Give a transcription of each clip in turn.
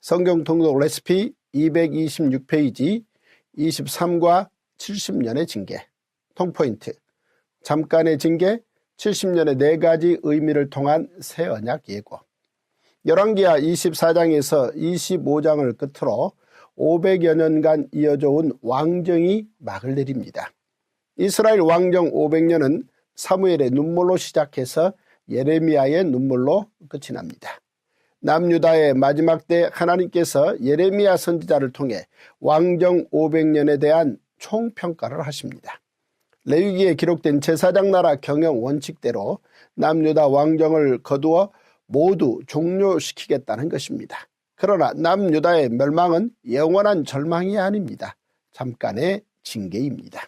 성경 통독 레시피 226페이지 23과 70년의 징계. 통포인트. 잠깐의 징계, 70년의 4가지 의미를 통한 새 언약 예고. 열왕기하 24장에서 25장을 끝으로 500여 년간 이어져 온 왕정이 막을 내립니다. 이스라엘 왕정 500년은 사무엘의 눈물로 시작해서 예레미야의 눈물로 끝이 납니다. 남유다의 마지막 때 하나님께서 예레미야 선지자를 통해 왕정 500년에 대한 총평가를 하십니다. 레위기에 기록된 제사장 나라 경영 원칙대로 남유다 왕정을 거두어 모두 종료시키겠다는 것입니다. 그러나 남유다의 멸망은 영원한 절망이 아닙니다. 잠깐의 징계입니다.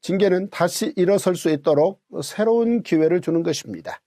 징계는 다시 일어설 수 있도록 새로운 기회를 주는 것입니다.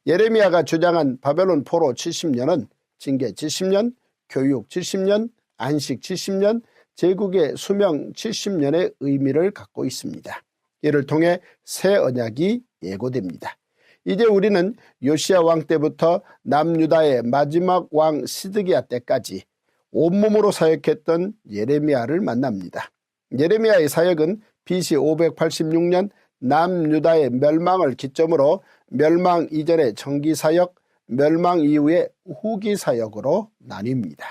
예레미야가 주장한 바벨론 포로 70년은 징계 70년, 교육 70년, 안식 70년, 제국의 수명 70년의 의미를 갖고 있습니다. 이를 통해 새 언약이 예고됩니다. 이제 우리는 요시야 왕 때부터 남유다의 마지막 왕 시드기야 때까지 온몸으로 사역했던 예레미야를 만납니다. 예레미야의 사역은 BC 586년 남유다의 멸망을 기점으로 멸망 이전의 정기사역, 멸망 이후의 후기사역으로 나뉩니다.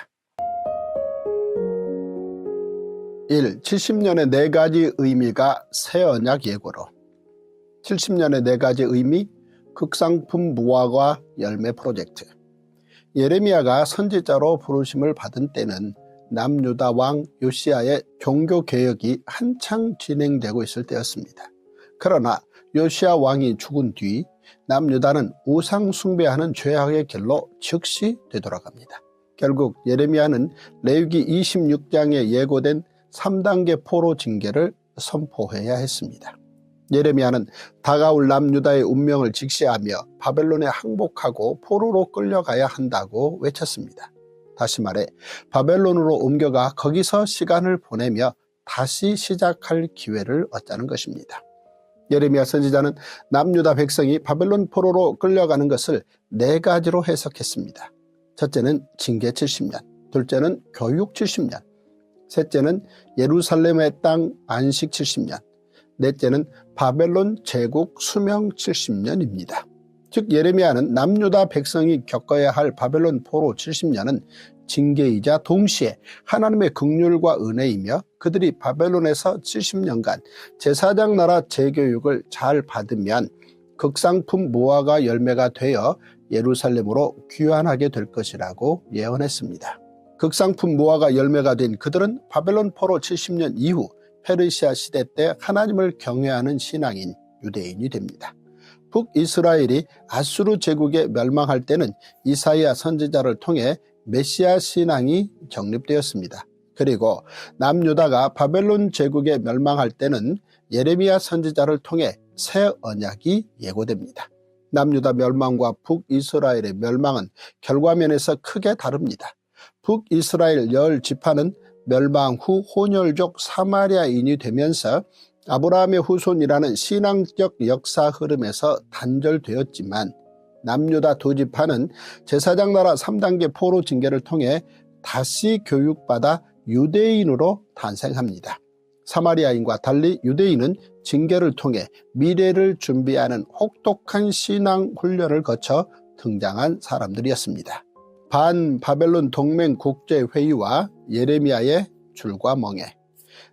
1. 70년의 4가지 의미가 새 언약 예고로. 70년의 4가지 의미, 극상품 무화과 열매 프로젝트. 예레미야가 선지자로 부르심을 받은 때는 남유다 왕 요시야의 종교개혁이 한창 진행되고 있을 때였습니다. 그러나 요시야 왕이 죽은 뒤 남유다는 우상 숭배하는 죄악의 길로 즉시 되돌아갑니다. 결국 예레미야는 레위기 26장에 예고된 3단계 포로 징계를 선포해야 했습니다. 예레미야는 다가올 남유다의 운명을 직시하며 바벨론에 항복하고 포로로 끌려가야 한다고 외쳤습니다. 다시 말해 바벨론으로 옮겨가 거기서 시간을 보내며 다시 시작할 기회를 얻자는 것입니다. 예레미야 선지자는 남유다 백성이 바벨론 포로로 끌려가는 것을 4가지로 해석했습니다. 첫째는 징계 70년, 둘째는 교육 70년, 셋째는 예루살렘의 땅 안식 70년, 넷째는 바벨론 제국 수명 70년입니다. 즉 예레미야는 남유다 백성이 겪어야 할 바벨론 포로 70년은 징계이자 동시에 하나님의 긍휼과 은혜이며 그들이 바벨론에서 70년간 제사장 나라 재교육을 잘 받으면 극상품 무화과 열매가 되어 예루살렘으로 귀환하게 될 것이라고 예언했습니다. 극상품 무화과 열매가 된 그들은 바벨론 포로 70년 이후 페르시아 시대 때 하나님을 경외하는 신앙인 유대인이 됩니다. 북이스라엘이 아수르 제국에 멸망할 때는 이사야 선지자를 통해 메시아 신앙이 정립되었습니다. 그리고 남유다가 바벨론 제국에 멸망할 때는 예레미야 선지자를 통해 새 언약이 예고됩니다. 남유다 멸망과 북이스라엘의 멸망은 결과면에서 크게 다릅니다. 북이스라엘 10지파는 멸망 후 혼혈족 사마리아인이 되면서 아브라함의 후손이라는 신앙적 역사 흐름에서 단절되었지만 남유다 2지파는 제사장 나라 3단계 포로 징계를 통해 다시 교육받아 유대인으로 탄생합니다. 사마리아인과 달리 유대인은 징계를 통해 미래를 준비하는 혹독한 신앙 훈련을 거쳐 등장한 사람들이었습니다. 반바벨론 동맹 국제회의와 예레미야의 줄과 멍에.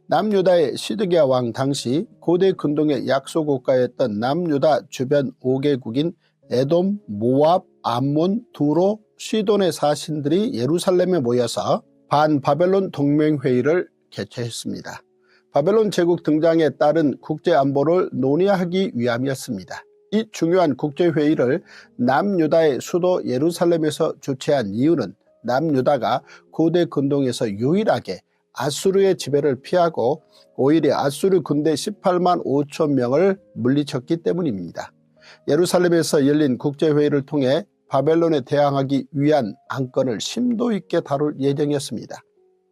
남유다의 시드기야 왕 당시 고대 근동의 약소국가였던 남유다 주변 5개국인 에돔, 모압, 암몬, 두로, 시돈의 사신들이 예루살렘에 모여서 반바벨론 동맹회의를 개최했습니다. 바벨론 제국 등장에 따른 국제안보를 논의하기 위함이었습니다. 이 중요한 국제회의를 남유다의 수도 예루살렘에서 주최한 이유는 남유다가 고대 근동에서 유일하게 아수르의 지배를 피하고 오히려 아수르 군대 18만 5천 명을 물리쳤기 때문입니다. 예루살렘에서 열린 국제회의를 통해 바벨론에 대항하기 위한 안건을 심도 있게 다룰 예정이었습니다.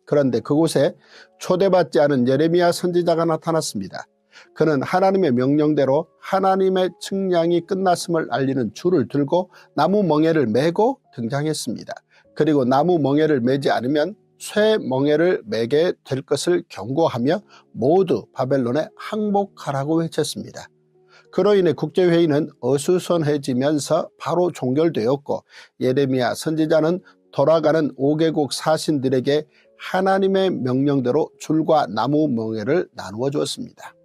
그런데 그곳에 초대받지 않은 예레미야 선지자가 나타났습니다. 그는 하나님의 명령대로 하나님의 측량이 끝났음을 알리는 줄을 들고 나무 멍에를 메고 등장했습니다. 그리고 나무 멍에를 매지 않으면 쇠 멍에를 매게 될 것을 경고하며 모두 바벨론에 항복하라고 외쳤습니다. 그로 인해 국제회의는 어수선해지면서 바로 종결되었고 예레미야 선지자는 돌아가는 5개국 사신들에게 하나님의 명령대로 줄과 나무 멍에를 나누어 주었습니다.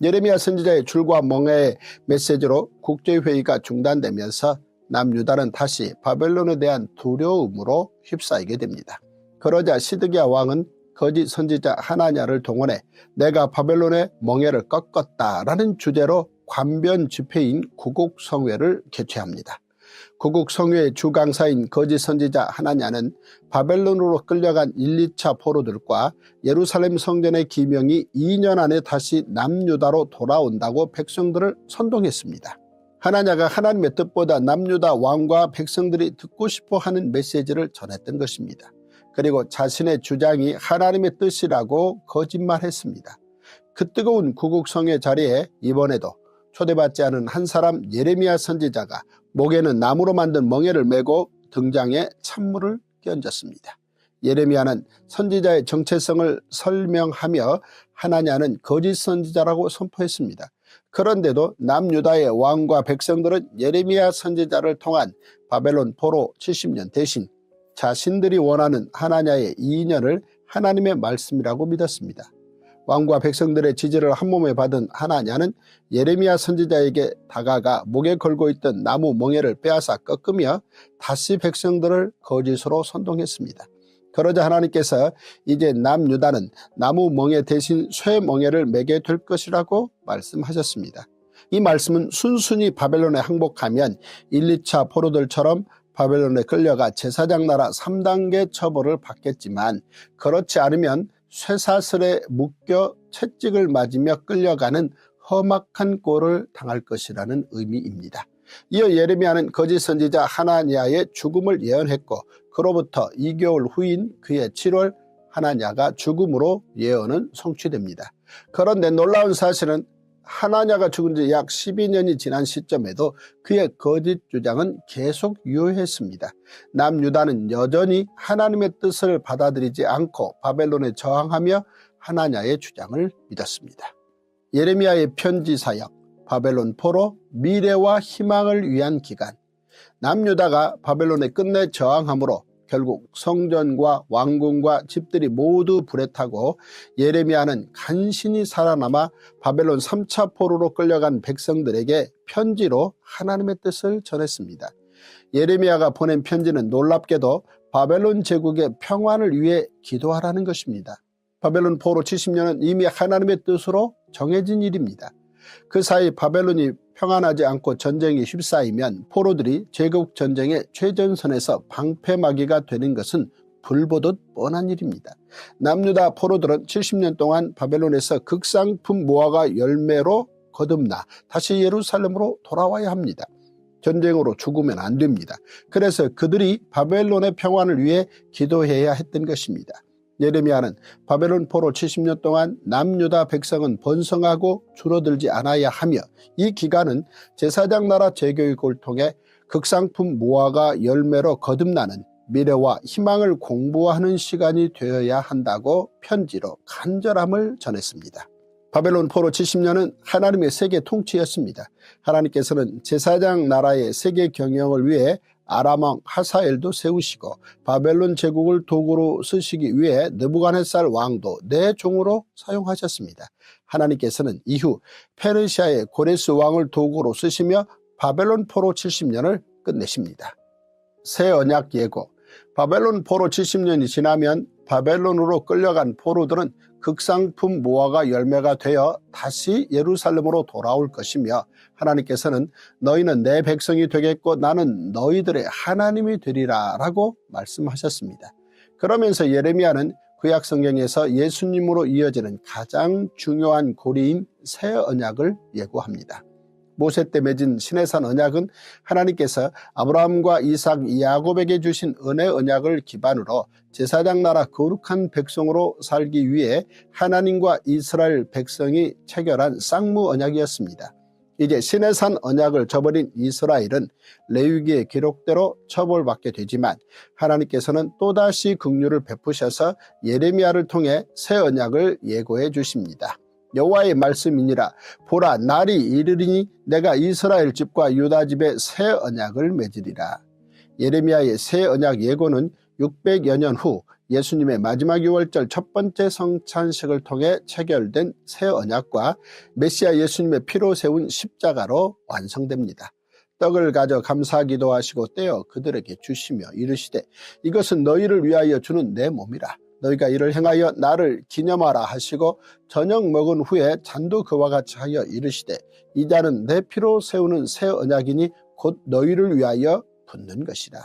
예레미야 선지자의 줄과 멍에의 메시지로 국제회의가 중단되면서 남유다는 다시 바벨론에 대한 두려움으로 휩싸이게 됩니다. 그러자 시드기야 왕은 거짓 선지자 하나냐를 동원해 내가 바벨론의 멍에를 꺾었다라는 주제로 관변 집회인 구국성회를 개최합니다. 구국성회의 주강사인 거짓 선지자 하나냐는 바벨론으로 끌려간 1, 2차 포로들과 예루살렘 성전의 기명이 2년 안에 다시 남유다로 돌아온다고 백성들을 선동했습니다. 하나냐가 하나님의 뜻보다 남유다 왕과 백성들이 듣고 싶어하는 메시지를 전했던 것입니다. 그리고 자신의 주장이 하나님의 뜻이라고 거짓말했습니다. 그 뜨거운 구국성회 자리에 이번에도 초대받지 않은 한 사람 예레미야 선지자가 목에는 나무로 만든 멍에를 메고 등장해 찬물을 끼얹었습니다. 예레미야는 선지자의 정체성을 설명하며 하나냐는 거짓 선지자라고 선포했습니다. 그런데도 남유다의 왕과 백성들은 예레미야 선지자를 통한 바벨론 포로 70년 대신 자신들이 원하는 하나냐의 이인년을 하나님의 말씀이라고 믿었습니다. 왕과 백성들의 지지를 한몸에 받은 하나냐는 예레미야 선지자에게 다가가 목에 걸고 있던 나무 멍에를 빼앗아 꺾으며 다시 백성들을 거짓으로 선동했습니다. 그러자 하나님께서 이제 남유다는 나무 멍에 대신 쇠 멍에를 매게 될 것이라고 말씀하셨습니다. 이 말씀은 순순히 바벨론에 항복하면 1, 2차 포로들처럼 바벨론에 끌려가 제사장 나라 3단계 처벌을 받겠지만 그렇지 않으면 쇠사슬에 묶여 채찍을 맞으며 끌려가는 험악한 꼴을 당할 것이라는 의미입니다. 이어 예레미야는 거짓 선지자 하나냐의 죽음을 예언했고 그로부터 2개월 후인 그해 7월 하나냐가 죽음으로 예언은 성취됩니다. 그런데 놀라운 사실은 하나냐가 죽은 지 약 12년이 지난 시점에도 그의 거짓 주장은 계속 유효했습니다. 남유다는 여전히 하나님의 뜻을 받아들이지 않고 바벨론에 저항하며 하나냐의 주장을 믿었습니다. 예레미야의 편지 사역, 바벨론 포로, 미래와 희망을 위한 기간. 남유다가 바벨론에 끝내 저항함으로 결국 성전과 왕궁과 집들이 모두 불에 타고 예레미야는 간신히 살아남아 바벨론 3차 포로로 끌려간 백성들에게 편지로 하나님의 뜻을 전했습니다. 예레미야가 보낸 편지는 놀랍게도 바벨론 제국의 평안을 위해 기도하라는 것입니다. 바벨론 포로 70년은 이미 하나님의 뜻으로 정해진 일입니다. 그 사이 바벨론이 평안하지 않고 전쟁이 휩싸이면 포로들이 제국 전쟁의 최전선에서 방패막이가 되는 것은 불보듯 뻔한 일입니다. 남유다 포로들은 70년 동안 바벨론에서 극상품 무화과 열매로 거듭나 다시 예루살렘으로 돌아와야 합니다. 전쟁으로 죽으면 안 됩니다. 그래서 그들이 바벨론의 평안을 위해 기도해야 했던 것입니다. 예레미야는 바벨론 포로 70년 동안 남유다 백성은 번성하고 줄어들지 않아야 하며 이 기간은 제사장 나라 재교육을 통해 극상품 무화과 열매로 거듭나는 미래와 희망을 공부하는 시간이 되어야 한다고 편지로 간절함을 전했습니다. 바벨론 포로 70년은 하나님의 세계 통치였습니다. 하나님께서는 제사장 나라의 세계 경영을 위해 아람왕 하사엘도 세우시고 바벨론 제국을 도구로 쓰시기 위해 느부갓네살 왕도 내 종으로 사용하셨습니다. 하나님께서는 이후 페르시아의 고레스 왕을 도구로 쓰시며 바벨론 포로 70년을 끝내십니다. 새 언약 예고. 바벨론 포로 70년이 지나면 바벨론으로 끌려간 포로들은 극상품 무화과 열매가 되어 다시 예루살렘으로 돌아올 것이며 하나님께서는 너희는 내 백성이 되겠고 나는 너희들의 하나님이 되리라 라고 말씀하셨습니다. 그러면서 예레미야는 구약 성경에서 예수님으로 이어지는 가장 중요한 고리인 새 언약을 예고합니다. 모세 때 맺은 시내산 언약은 하나님께서 아브라함과 이삭, 야곱에게 주신 은혜 언약을 기반으로 제사장 나라 거룩한 백성으로 살기 위해 하나님과 이스라엘 백성이 체결한 쌍무 언약이었습니다. 이제 시내산 언약을 저버린 이스라엘은 레위기의 기록대로 처벌받게 되지만 하나님께서는 또다시 긍휼을 베푸셔서 예레미야를 통해 새 언약을 예고해 주십니다. 여호와의 말씀이니라. 보라, 날이 이르리니 내가 이스라엘 집과 유다 집에 새 언약을 맺으리라. 예레미야의 새 언약 예고는 600여 년 후 예수님의 마지막 유월절 첫 번째 성찬식을 통해 체결된 새 언약과 메시아 예수님의 피로 세운 십자가로 완성됩니다. 떡을 가져 감사 기도하시고 떼어 그들에게 주시며 이르시되 이것은 너희를 위하여 주는 내 몸이라. 너희가 이를 행하여 나를 기념하라 하시고 저녁 먹은 후에 잔도 그와 같이 하여 이르시되 이 잔은 내 피로 세우는 새 언약이니 곧 너희를 위하여 붓는 것이라.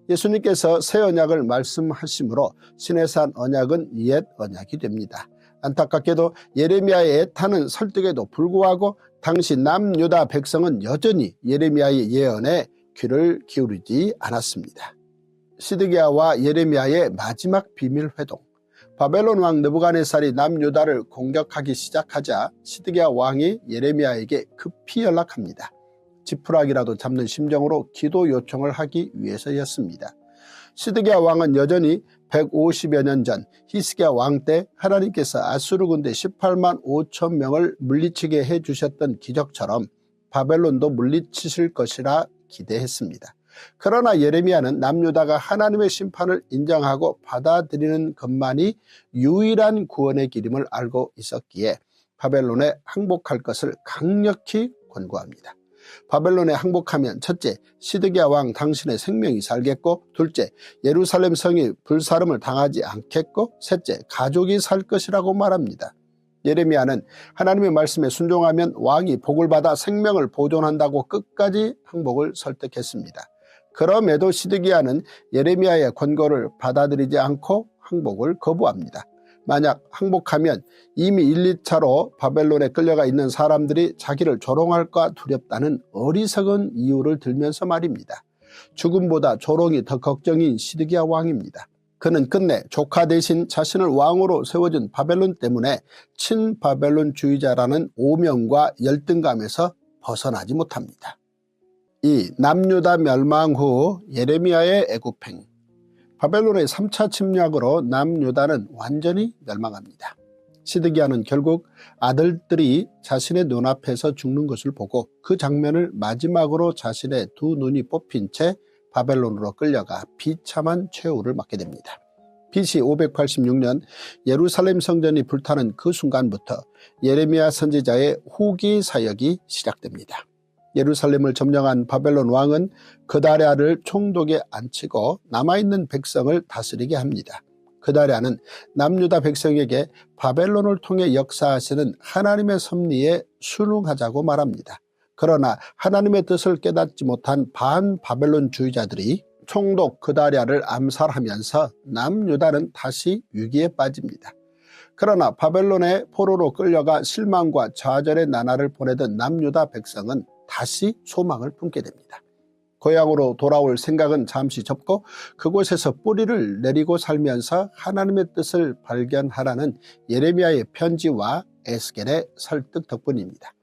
예수님께서 새 언약을 말씀하시므로 시내산 언약은 옛 언약이 됩니다. 안타깝게도 예레미야의 애타는 설득에도 불구하고 당시 남유다 백성은 여전히 예레미야의 예언에 귀를 기울이지 않았습니다. 시드기야와 예레미야의 마지막 비밀 회동. 바벨론 왕 느부갓네살이 남유다를 공격하기 시작하자 시드기야 왕이 예레미야에게 급히 연락합니다. 지푸라기라도 잡는 심정으로 기도 요청을 하기 위해서였습니다. 시드기야 왕은 여전히 150여 년 전 히스기야 왕 때 하나님께서 아수르 군대 18만 5천 명을 물리치게 해주셨던 기적처럼 바벨론도 물리치실 것이라 기대했습니다. 그러나 예레미야는 남유다가 하나님의 심판을 인정하고 받아들이는 것만이 유일한 구원의 길임을 알고 있었기에 바벨론에 항복할 것을 강력히 권고합니다. 바벨론에 항복하면 첫째, 시드기야 왕 당신의 생명이 살겠고, 둘째, 예루살렘 성이 불사름을 당하지 않겠고, 셋째, 가족이 살 것이라고 말합니다. 예레미야는 하나님의 말씀에 순종하면 왕이 복을 받아 생명을 보존한다고 끝까지 항복을 설득했습니다. 그럼에도 시드기야는 예레미야의 권고를 받아들이지 않고 항복을 거부합니다. 만약 항복하면 이미 1, 2차로 바벨론에 끌려가 있는 사람들이 자기를 조롱할까 두렵다는 어리석은 이유를 들면서 말입니다. 죽음보다 조롱이 더 걱정인 시드기야 왕입니다. 그는 끝내 조카 대신 자신을 왕으로 세워준 바벨론 때문에 친바벨론주의자라는 오명과 열등감에서 벗어나지 못합니다. 이 남유다 멸망 후 예레미야의 애굽행. 바벨론의 3차 침략으로 남유다는 완전히 멸망합니다. 시드기야는 결국 아들들이 자신의 눈앞에서 죽는 것을 보고 그 장면을 마지막으로 자신의 두 눈이 뽑힌 채 바벨론으로 끌려가 비참한 최후를 맞게 됩니다. BC 586년 예루살렘 성전이 불타는 그 순간부터 예레미야 선지자의 후기 사역이 시작됩니다. 예루살렘을 점령한 바벨론 왕은 그다랴를 총독에 앉히고 남아있는 백성을 다스리게 합니다. 그다랴는 남유다 백성에게 바벨론을 통해 역사하시는 하나님의 섭리에 순응하자고 말합니다. 그러나 하나님의 뜻을 깨닫지 못한 반바벨론주의자들이 총독 그다랴를 암살하면서 남유다는 다시 위기에 빠집니다. 그러나 바벨론의 포로로 끌려가 실망과 좌절의 나날을 보내던 남유다 백성은 다시 소망을 품게 됩니다. 고향으로 돌아올 생각은 잠시 접고 그곳에서 뿌리를 내리고 살면서 하나님의 뜻을 발견하라는 예레미야의 편지와 에스겔의 설득 덕분입니다.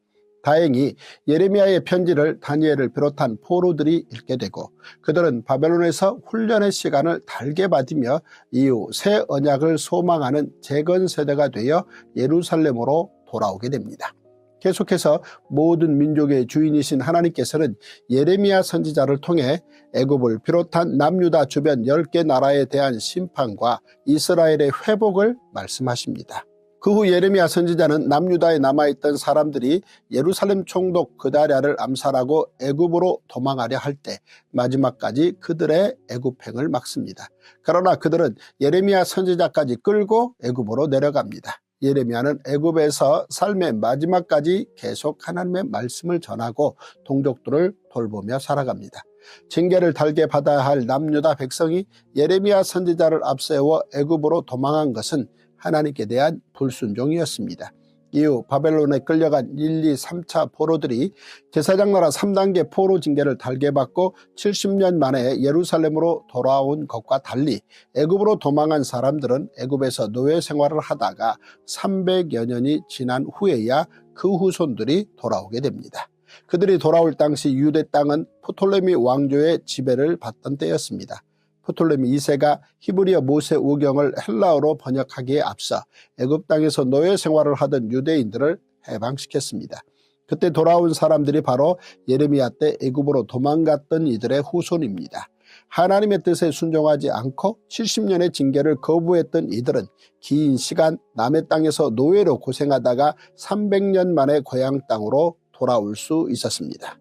다행히 예레미야의 편지를 다니엘을 비롯한 포로들이 읽게 되고 그들은 바벨론에서 훈련의 시간을 달게 받으며 이후 새 언약을 소망하는 재건 세대가 되어 예루살렘으로 돌아오게 됩니다. 계속해서 모든 민족의 주인이신 하나님께서는 예레미야 선지자를 통해 애굽을 비롯한 남유다 주변 10개 나라에 대한 심판과 이스라엘의 회복을 말씀하십니다. 그 후 예레미야 선지자는 남유다에 남아있던 사람들이 예루살렘 총독 그다랴를 암살하고 애굽으로 도망하려 할 때 마지막까지 그들의 애굽행을 막습니다. 그러나 그들은 예레미야 선지자까지 끌고 애굽으로 내려갑니다. 예레미야는 애굽에서 삶의 마지막까지 계속 하나님의 말씀을 전하고 동족들을 돌보며 살아갑니다. 징계를 달게 받아야 할 남유다 백성이 예레미야 선지자를 앞세워 애굽으로 도망한 것은 하나님께 대한 불순종이었습니다. 이후 바벨론에 끌려간 1, 2, 3차 포로들이 제사장 나라 3단계 포로 징계를 달게 받고 70년 만에 예루살렘으로 돌아온 것과 달리 애굽으로 도망한 사람들은 애굽에서 노예 생활을 하다가 300여 년이 지난 후에야 그 후손들이 돌아오게 됩니다. 그들이 돌아올 당시 유대 땅은 프톨레미 왕조의 지배를 받던 때였습니다. 프톨레미 2세가 히브리어 모세 우경을 헬라어로 번역하기에 앞서 애굽 땅에서 노예 생활을 하던 유대인들을 해방시켰습니다. 그때 돌아온 사람들이 바로 예레미야 때 애굽으로 도망갔던 이들의 후손입니다. 하나님의 뜻에 순종하지 않고 70년의 징계를 거부했던 이들은 긴 시간 남의 땅에서 노예로 고생하다가 300년 만에 고향 땅으로 돌아올 수 있었습니다.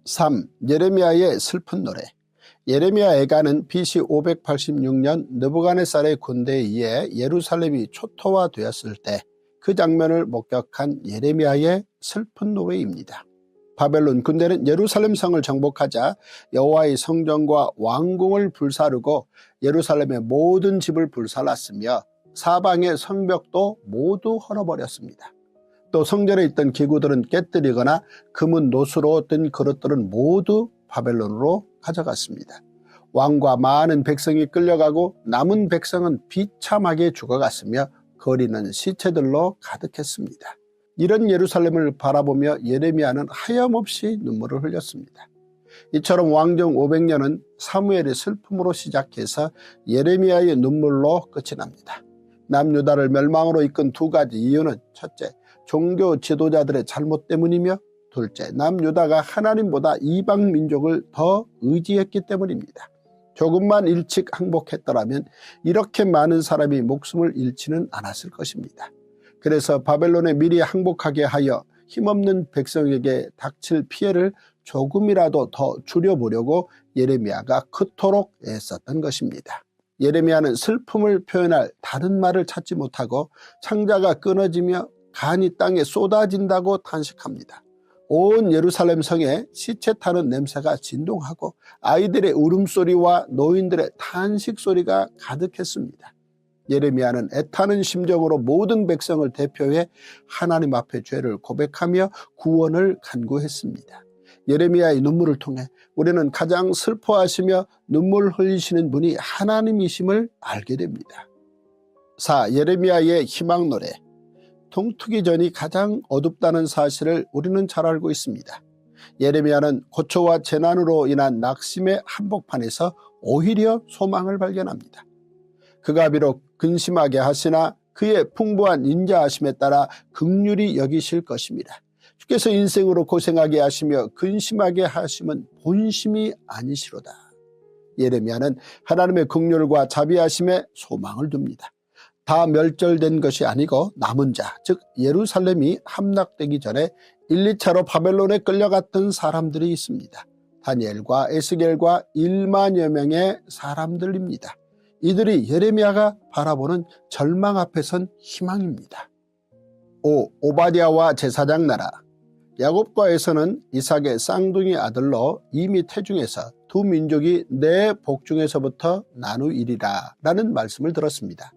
3. 예레미야의 슬픈 노래. 예레미야 애가는 BC 586년 느부갓네살의 군대에 의해 예루살렘이 초토화되었을 때 그 장면을 목격한 예레미야의 슬픈 노래입니다. 바벨론 군대는 예루살렘 성을 정복하자 여호와의 성전과 왕궁을 불사르고 예루살렘의 모든 집을 불살랐으며 사방의 성벽도 모두 헐어버렸습니다. 또 성전에 있던 기구들은 깨뜨리거나 금은 노수로 된 그릇들은 모두 바벨론으로 가져갔습니다. 왕과 많은 백성이 끌려가고 남은 백성은 비참하게 죽어갔으며 거리는 시체들로 가득했습니다. 이런 예루살렘을 바라보며 예레미야는 하염없이 눈물을 흘렸습니다. 이처럼 왕정 500년은 사무엘의 슬픔으로 시작해서 예레미야의 눈물로 끝이 납니다. 남유다를 멸망으로 이끈 두 가지 이유는 첫째, 종교 지도자들의 잘못 때문이며 둘째, 남유다가 하나님보다 이방 민족을 더 의지했기 때문입니다. 조금만 일찍 항복했더라면 이렇게 많은 사람이 목숨을 잃지는 않았을 것입니다. 그래서 바벨론에 미리 항복하게 하여 힘없는 백성에게 닥칠 피해를 조금이라도 더 줄여보려고 예레미야가 그토록 애썼던 것입니다. 예레미야는 슬픔을 표현할 다른 말을 찾지 못하고 창자가 끊어지며 간이 땅에 쏟아진다고 탄식합니다. 온 예루살렘 성에 시체 타는 냄새가 진동하고 아이들의 울음소리와 노인들의 탄식소리가 가득했습니다. 예레미야는 애타는 심정으로 모든 백성을 대표해 하나님 앞에 죄를 고백하며 구원을 간구했습니다. 예레미야의 눈물을 통해 우리는 가장 슬퍼하시며 눈물 흘리시는 분이 하나님이심을 알게 됩니다. 4. 예레미야의 희망 노래. 동트기 전이 가장 어둡다는 사실을 우리는 잘 알고 있습니다. 예레미야는 고초와 재난으로 인한 낙심의 한복판에서 오히려 소망을 발견합니다. 그가 비록 근심하게 하시나 그의 풍부한 인자하심에 따라 긍휼히 여기실 것입니다. 주께서 인생으로 고생하게 하시며 근심하게 하심은 본심이 아니시로다. 예레미야는 하나님의 긍휼과 자비하심에 소망을 둡니다. 다 멸절된 것이 아니고 남은 자, 즉 예루살렘이 함락되기 전에 1, 2차로 바벨론에 끌려갔던 사람들이 있습니다. 다니엘과 에스겔과 1만여 명의 사람들입니다. 이들이 예레미야가 바라보는 절망 앞에선 희망입니다. 5. 오바댜와 제사장 나라. 야곱과 에서는 이삭의 쌍둥이 아들로 이미 태중에서 두 민족이 내 복중에서부터 나누이리라 라는 말씀을 들었습니다.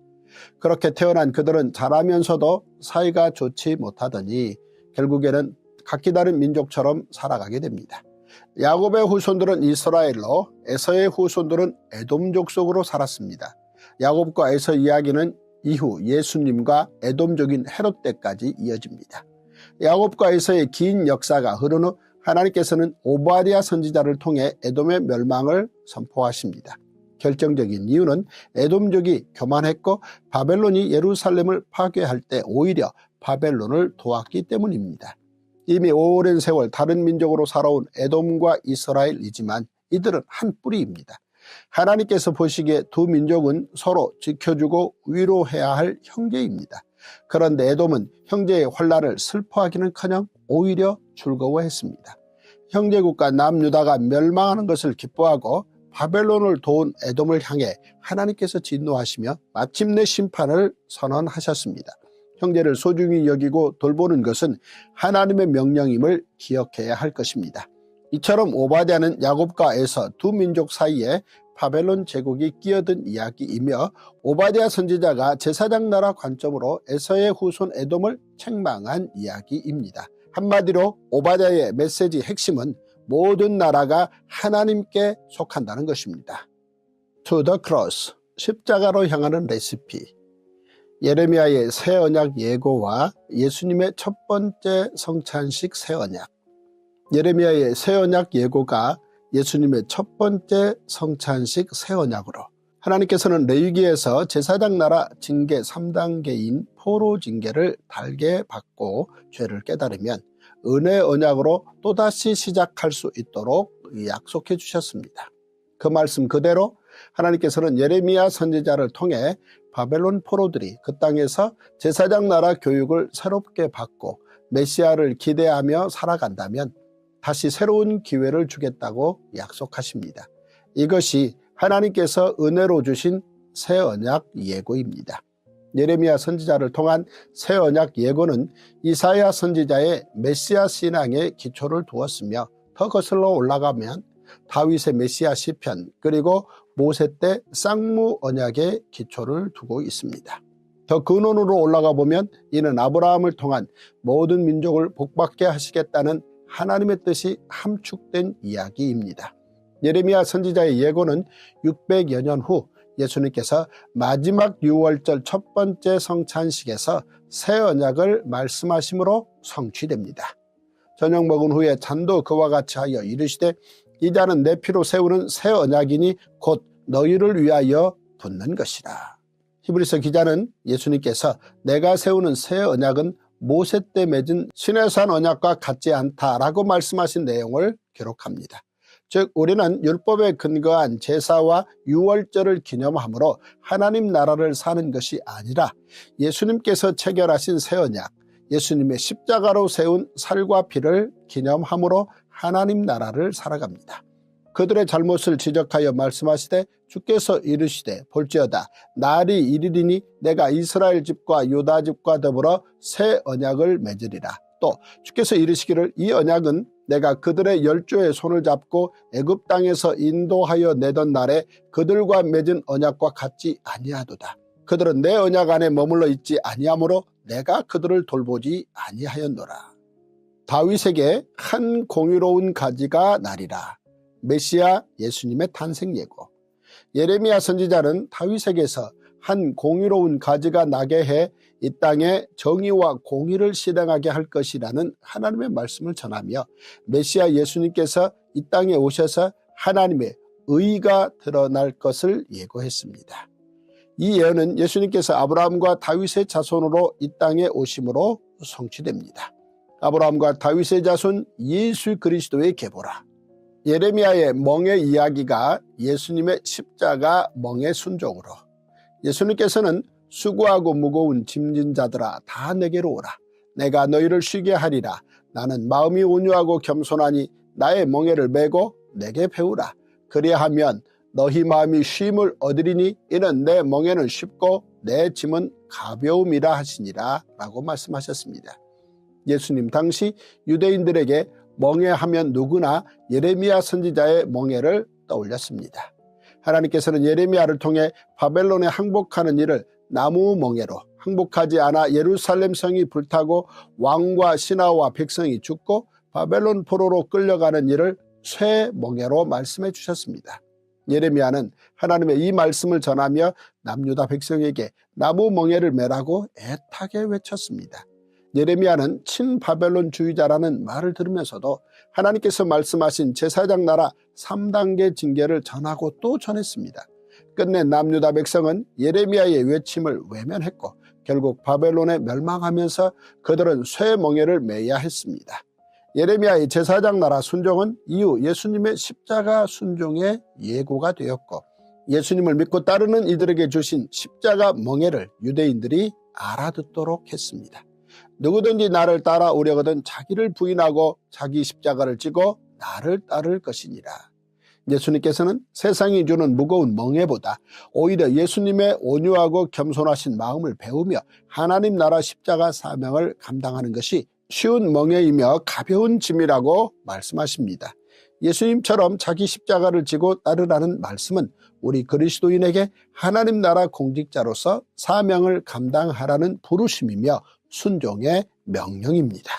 그렇게 태어난 그들은 자라면서도 사이가 좋지 못하더니 결국에는 각기 다른 민족처럼 살아가게 됩니다. 야곱의 후손들은 이스라엘로, 에서의 후손들은 에돔 족속으로 살았습니다. 야곱과 에서 이야기는 이후 예수님과 에돔족인 헤롯 때까지 이어집니다. 야곱과 에서의 긴 역사가 흐른 후 하나님께서는 오바댜 선지자를 통해 에돔의 멸망을 선포하십니다. 결정적인 이유는 에돔족이 교만했고 바벨론이 예루살렘을 파괴할 때 오히려 바벨론을 도왔기 때문입니다. 이미 오랜 세월 다른 민족으로 살아온 에돔과 이스라엘이지만 이들은 한 뿌리입니다. 하나님께서 보시기에 두 민족은 서로 지켜주고 위로해야 할 형제입니다. 그런데 에돔은 형제의 환난을 슬퍼하기는커녕 오히려 즐거워했습니다. 형제국가 남유다가 멸망하는 것을 기뻐하고 바벨론을 도운 에돔을 향해 하나님께서 진노하시며 마침내 심판을 선언하셨습니다. 형제를 소중히 여기고 돌보는 것은 하나님의 명령임을 기억해야 할 것입니다. 이처럼 오바댜는 야곱과 에서 두 민족 사이에 바벨론 제국이 끼어든 이야기이며 오바댜 선지자가 제사장 나라 관점으로 에서의 후손 에돔을 책망한 이야기입니다. 한마디로 오바댜의 메시지 핵심은 모든 나라가 하나님께 속한다는 것입니다. To the cross, 십자가로 향하는 레시피. 예레미야의 새 언약 예고와 예수님의 첫 번째 성찬식 새 언약. 예레미야의 새 언약 예고가 예수님의 첫 번째 성찬식 새 언약으로, 하나님께서는 레위기에서 제사장 나라 징계 3단계인 포로 징계를 달게 받고 죄를 깨달으면 은혜 언약으로 또다시 시작할 수 있도록 약속해 주셨습니다. 그 말씀 그대로 하나님께서는 예레미야 선지자를 통해 바벨론 포로들이 그 땅에서 제사장 나라 교육을 새롭게 받고 메시아를 기대하며 살아간다면 다시 새로운 기회를 주겠다고 약속하십니다. 이것이 하나님께서 은혜로 주신 새 언약 예고입니다. 예레미야 선지자를 통한 새 언약 예고는 이사야 선지자의 메시아 신앙에 기초를 두었으며, 더 거슬러 올라가면 다윗의 메시아 시편, 그리고 모세 때 쌍무 언약에 기초를 두고 있습니다. 더 근원으로 올라가 보면 이는 아브라함을 통한 모든 민족을 복받게 하시겠다는 하나님의 뜻이 함축된 이야기입니다. 예레미야 선지자의 예고는 600여 년 후 예수님께서 마지막 유월절 첫 번째 성찬식에서 새 언약을 말씀하심으로 성취됩니다. 저녁 먹은 후에 잔도 그와 같이 하여 이르시되 이 잔은 내 피로 세우는 새 언약이니 곧 너희를 위하여 붓는 것이라. 히브리서 기자는 예수님께서 내가 세우는 새 언약은 모세 때 맺은 시내산 언약과 같지 않다라고 말씀하신 내용을 기록합니다. 즉 우리는 율법에 근거한 제사와 유월절을 기념함으로 하나님 나라를 사는 것이 아니라 예수님께서 체결하신 새 언약, 예수님의 십자가로 세운 살과 피를 기념함으로 하나님 나라를 살아갑니다. 그들의 잘못을 지적하여 말씀하시되 주께서 이르시되 볼지어다 날이 이르리니 내가 이스라엘 집과 유다 집과 더불어 새 언약을 맺으리라. 또 주께서 이르시기를 이 언약은 내가 그들의 열조의 손을 잡고 애굽 땅에서 인도하여 내던 날에 그들과 맺은 언약과 같지 아니하도다. 그들은 내 언약 안에 머물러 있지 아니하므로 내가 그들을 돌보지 아니하였노라. 다윗에게 한 공의로운 가지가 나리라. 메시아 예수님의 탄생 예고. 예레미야 선지자는 다윗에게서 한 공의로운 가지가 나게 해 이 땅에 정의와 공의를 실행하게 할 것이라는 하나님의 말씀을 전하며 메시아 예수님께서 이 땅에 오셔서 하나님의 의가 드러날 것을 예고했습니다. 이 예언은 예수님께서 아브라함과 다윗의 자손으로 이 땅에 오심으로 성취됩니다. 아브라함과 다윗의 자손 예수 그리스도의 계보라. 예레미야의 멍의 이야기가 예수님의 십자가 멍의 순종으로, 예수님께서는 수고하고 무거운 짐진 자들아 다 내게로 오라. 내가 너희를 쉬게 하리라. 나는 마음이 온유하고 겸손하니 나의 멍에를 메고 내게 배우라. 그리하면 너희 마음이 쉼을 얻으리니 이는 내 멍에는 쉽고 내 짐은 가벼움이라 하시니라 라고 말씀하셨습니다. 예수님 당시 유대인들에게 멍에하면 누구나 예레미야 선지자의 멍에를 떠올렸습니다. 하나님께서는 예레미야를 통해 바벨론에 항복하는 일을 나무 멍에로, 항복하지 않아 예루살렘 성이 불타고 왕과 신하와 백성이 죽고 바벨론 포로로 끌려가는 일을 쇠 멍에로 말씀해 주셨습니다. 예레미야는 하나님의 이 말씀을 전하며 남유다 백성에게 나무 멍에를 매라고 애타게 외쳤습니다. 예레미야는 친바벨론주의자라는 말을 들으면서도 하나님께서 말씀하신 제사장 나라 3단계 징계를 전하고 또 전했습니다. 끝내 남유다 백성은 예레미야의 외침을 외면했고 결국 바벨론에 멸망하면서 그들은 쇠 멍에를 매야 했습니다. 예레미야의 제사장 나라 순종은 이후 예수님의 십자가 순종의 예고가 되었고 예수님을 믿고 따르는 이들에게 주신 십자가 멍에를 유대인들이 알아듣도록 했습니다. 누구든지 나를 따라오려거든 자기를 부인하고 자기 십자가를 지고 나를 따를 것이니라. 예수님께서는 세상이 주는 무거운 멍에보다 오히려 예수님의 온유하고 겸손하신 마음을 배우며 하나님 나라 십자가 사명을 감당하는 것이 쉬운 멍에이며 가벼운 짐이라고 말씀하십니다. 예수님처럼 자기 십자가를 지고 따르라는 말씀은 우리 그리스도인에게 하나님 나라 공직자로서 사명을 감당하라는 부르심이며 순종의 명령입니다.